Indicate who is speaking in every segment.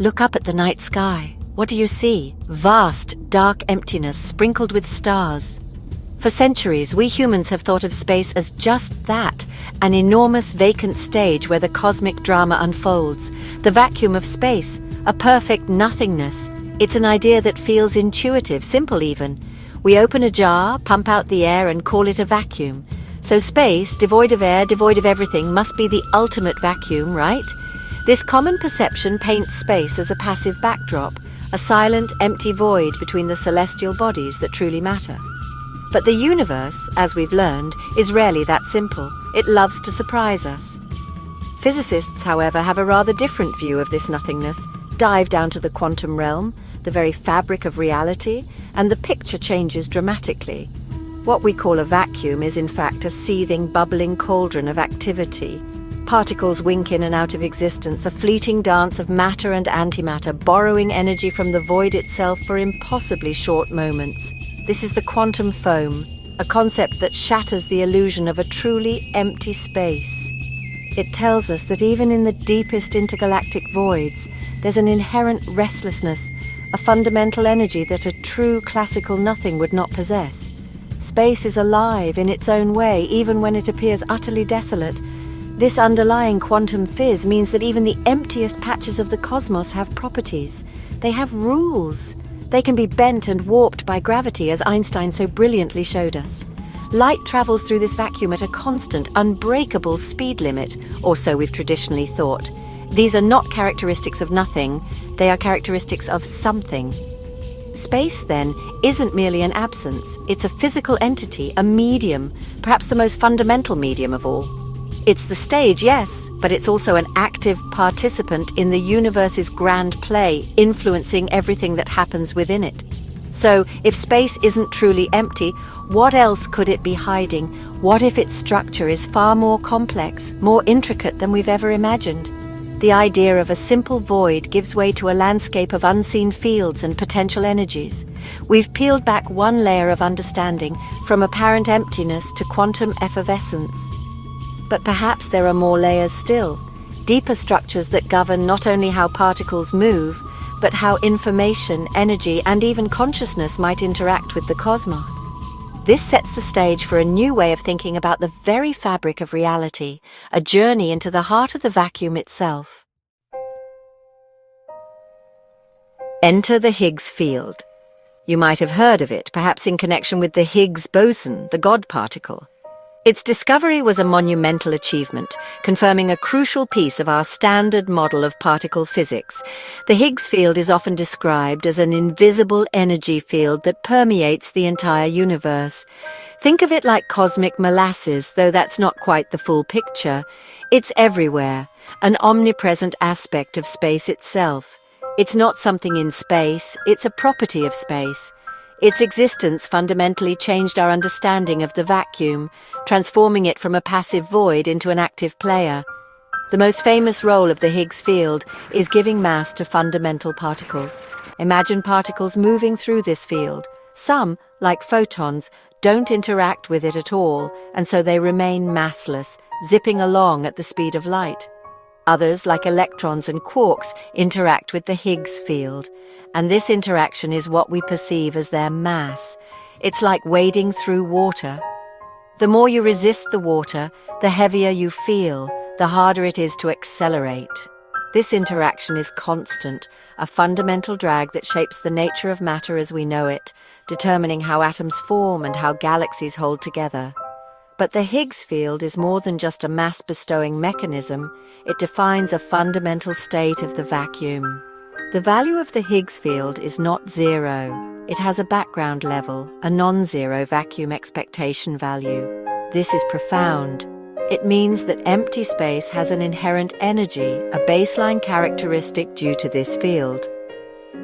Speaker 1: Look up at the night sky. What do you see? Vast, dark emptiness sprinkled with stars. For centuries, we humans have thought of space as just that, an enormous vacant stage where the cosmic drama unfolds. The vacuum of space, a perfect nothingness. It's an idea that feels intuitive, simple even. We open a jar, pump out the air, and call it a vacuum. So space, devoid of air, devoid of everything, must be the ultimate vacuum, right? This common perception paints space as a passive backdrop, a silent, empty void between the celestial bodies that truly matter. But the universe, as we've learned, is rarely that simple. It loves to surprise us. Physicists, however, have a rather different view of this nothingness. Dive down to the quantum realm, the very fabric of reality, and the picture changes dramatically. What we call a vacuum is in fact a seething, bubbling cauldron of activity. Particles wink in and out of existence, a fleeting dance of matter and antimatter, borrowing energy from the void itself for impossibly short moments. This is the quantum foam, a concept that shatters the illusion of a truly empty space. It tells us that even in the deepest intergalactic voids, there's an inherent restlessness, a fundamental energy that a true classical nothing would not possess. Space is alive in its own way, even when it appears utterly desolate. This underlying quantum fizz means that even the emptiest patches of the cosmos have properties. They have rules. They can be bent and warped by gravity, as Einstein so brilliantly showed us. Light travels through this vacuum at a constant, unbreakable speed limit, or so we've traditionally thought. These are not characteristics of nothing, they are characteristics of something. Space, then, isn't merely an absence. It's a physical entity, a medium, perhaps the most fundamental medium of all. It's the stage, yes, but it's also an active participant in the universe's grand play, influencing everything that happens within it. So, if space isn't truly empty, what else could it be hiding? What if its structure is far more complex, more intricate than we've ever imagined? The idea of a simple void gives way to a landscape of unseen fields and potential energies. We've peeled back one layer of understanding, from apparent emptiness to quantum effervescence. But perhaps there are more layers still, deeper structures that govern not only how particles move, but how information, energy, and even consciousness might interact with the cosmos. This sets the stage for a new way of thinking about the very fabric of reality, a journey into the heart of the vacuum itself. Enter the Higgs field. You might have heard of it, perhaps in connection with the Higgs boson, the God particle. Its discovery was a monumental achievement, confirming a crucial piece of our standard model of particle physics. The Higgs field is often described as an invisible energy field that permeates the entire universe. Think of it like cosmic molasses, though that's not quite the full picture. It's everywhere, an omnipresent aspect of space itself. It's not something in space, it's a property of space. Its existence fundamentally changed our understanding of the vacuum, transforming it from a passive void into an active player. The most famous role of the Higgs field is giving mass to fundamental particles. Imagine particles moving through this field. Some, like photons, don't interact with it at all, and so they remain massless, zipping along at the speed of light. Others, like electrons and quarks, interact with the Higgs field, and this interaction is what we perceive as their mass. It's like wading through water. The more you resist the water, the heavier you feel, the harder it is to accelerate. This interaction is constant, a fundamental drag that shapes the nature of matter as we know it, determining how atoms form and how galaxies hold together. But the Higgs field is more than just a mass-bestowing mechanism. It defines a fundamental state of the vacuum. The value of the Higgs field is not zero. It has a background level, a non-zero vacuum expectation value. This is profound. It means that empty space has an inherent energy, a baseline characteristic due to this field.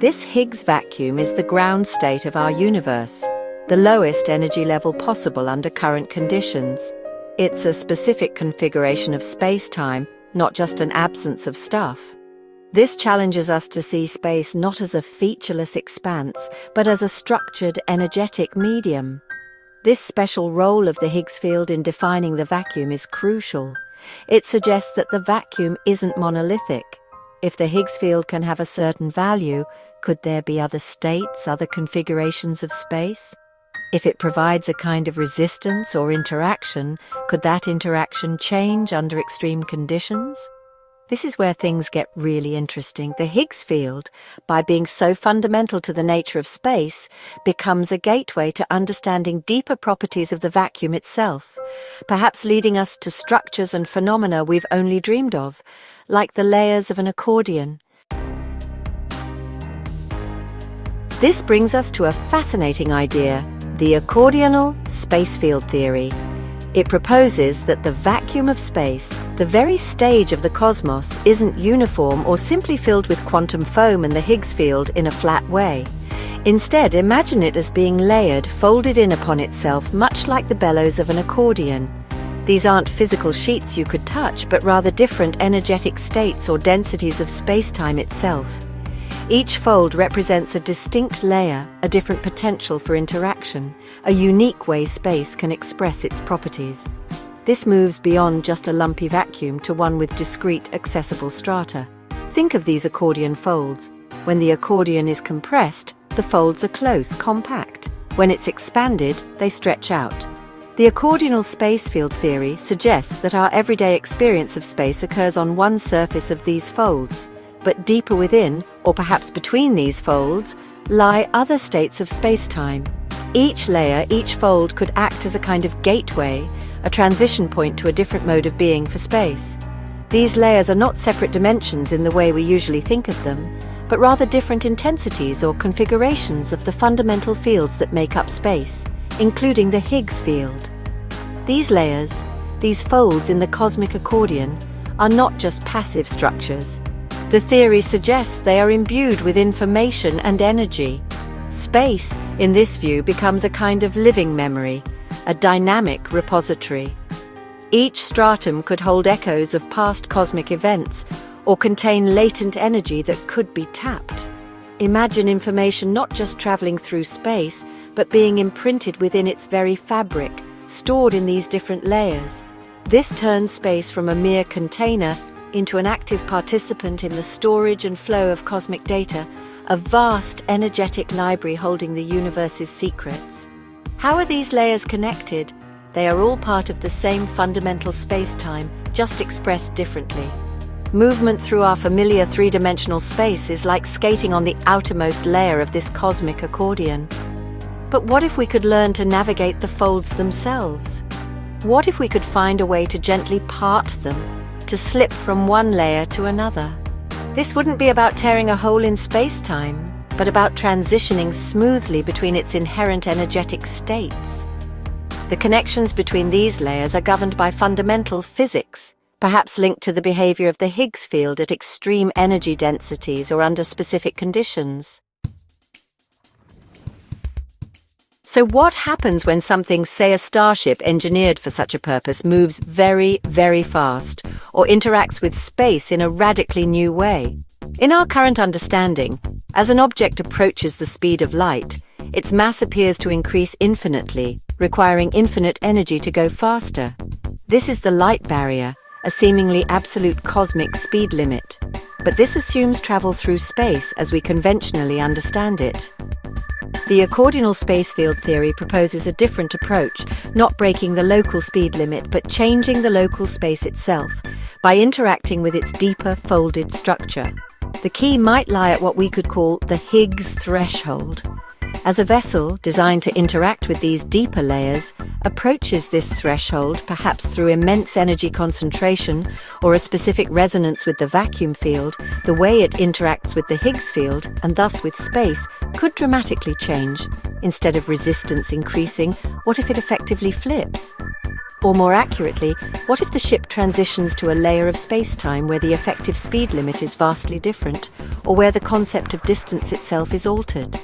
Speaker 1: This Higgs vacuum is the ground state of our universe, the lowest energy level possible under current conditions. It's a specific configuration of space-time, not just an absence of stuff. This challenges us to see space not as a featureless expanse, but as a structured, energetic medium. This special role of the Higgs field in defining the vacuum is crucial. It suggests that the vacuum isn't monolithic. if the Higgs field can have a certain value, could there be other states, other configurations of space? If it provides a kind of resistance or interaction, could that interaction change under extreme conditions? This is where things get really interesting. The Higgs field, by being so fundamental to the nature of space, becomes a gateway to understanding deeper properties of the vacuum itself, perhaps leading us to structures and phenomena we've only dreamed of, like the layers of an accordion. This brings us to a fascinating idea, the accordional spacefield theory. It proposes that the vacuum of space, the very stage of the cosmos, isn't uniform or simply filled with quantum foam and the Higgs field in a flat way. Instead, imagine it as being layered, folded in upon itself, much like the bellows of an accordion. These aren't physical sheets you could touch, but rather different energetic states or densities of space-time itself. Each fold represents a distinct layer, a different potential for interaction, a unique way space can express its properties. This moves beyond just a lumpy vacuum to one with discrete, accessible strata. Think of these accordion folds. When the accordion is compressed, the folds are close, compact. When it's expanded, they stretch out. The accordional spacefield theory suggests that our everyday experience of space occurs on one surface of these folds. But deeper within, or perhaps between these folds, lie other states of space-time. Each layer, each fold could act as a kind of gateway, a transition point to a different mode of being for space. These layers are not separate dimensions in the way we usually think of them, but rather different intensities or configurations of the fundamental fields that make up space, including the Higgs field. These layers, these folds in the cosmic accordion, are not just passive structures. The theory suggests they are imbued with information and energy. Space, in this view, becomes a kind of living memory, a dynamic repository. Each stratum could hold echoes of past cosmic events or contain latent energy that could be tapped. Imagine information not just traveling through space, but being imprinted within its very fabric, stored in these different layers. This turns space from a mere container into an active participant in the storage and flow of cosmic data, a vast energetic library holding the universe's secrets. How are these layers connected? They are all part of the same fundamental space-time, just expressed differently. Movement through our familiar three-dimensional space is like skating on the outermost layer of this cosmic accordion. But what if we could learn to navigate the folds themselves? What if we could find a way to gently part them, to slip from one layer to another? This wouldn't be about tearing a hole in space-time, but about transitioning smoothly between its inherent energetic states. The connections between these layers are governed by fundamental physics, perhaps linked to the behavior of the Higgs field at extreme energy densities or under specific conditions. So what happens when something, say a starship engineered for such a purpose, moves very, very fast, or interacts with space in a radically new way? In our current understanding, as an object approaches the speed of light, its mass appears to increase infinitely, requiring infinite energy to go faster. This is the light barrier, a seemingly absolute cosmic speed limit. But this assumes travel through space as we conventionally understand it. The accordional spacefield theory proposes a different approach, not breaking the local speed limit, but changing the local space itself by interacting with its deeper folded structure. The key might lie at what we could call the Higgs threshold. As a vessel designed to interact with these deeper layers approaches this threshold, perhaps through immense energy concentration or a specific resonance with the vacuum field, the way it interacts with the Higgs field, and thus with space, could dramatically change. Instead of resistance increasing, what if it effectively flips? Or more accurately, what if the ship transitions to a layer of space-time where the effective speed limit is vastly different, or where the concept of distance itself is altered?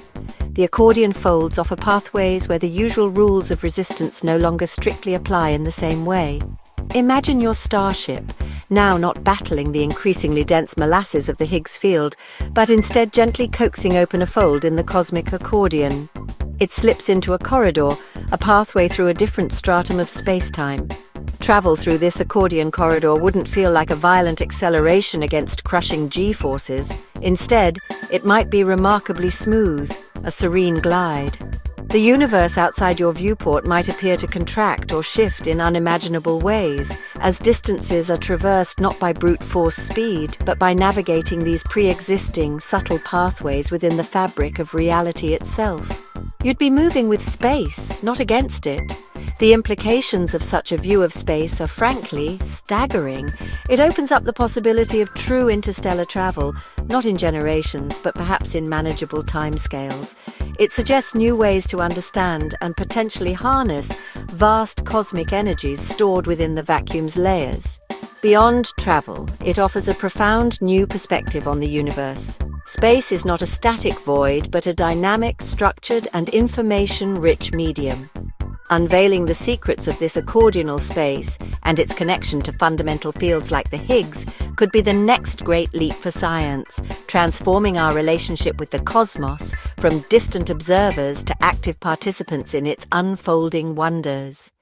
Speaker 1: The accordion folds offer pathways where the usual rules of resistance no longer strictly apply in the same way. Imagine your starship, now not battling the increasingly dense molasses of the Higgs field, but instead gently coaxing open a fold in the cosmic accordion. It slips into a corridor, a pathway through a different stratum of space-time. Travel through this accordion corridor wouldn't feel like a violent acceleration against crushing G-forces. Instead, it might be remarkably smooth, a serene glide. The universe outside your viewport might appear to contract or shift in unimaginable ways, as distances are traversed not by brute force speed, but by navigating these pre-existing, subtle pathways within the fabric of reality itself. You'd be moving with space, not against it. The implications of such a view of space are frankly staggering. It opens up the possibility of true interstellar travel, not in generations, but perhaps in manageable timescales. It suggests new ways to understand and potentially harness vast cosmic energies stored within the vacuum's layers. Beyond travel, it offers a profound new perspective on the universe. Space is not a static void, but a dynamic, structured, and information-rich medium. Unveiling the secrets of this accordional space and its connection to fundamental fields like the Higgs could be the next great leap for science, transforming our relationship with the cosmos from distant observers to active participants in its unfolding wonders.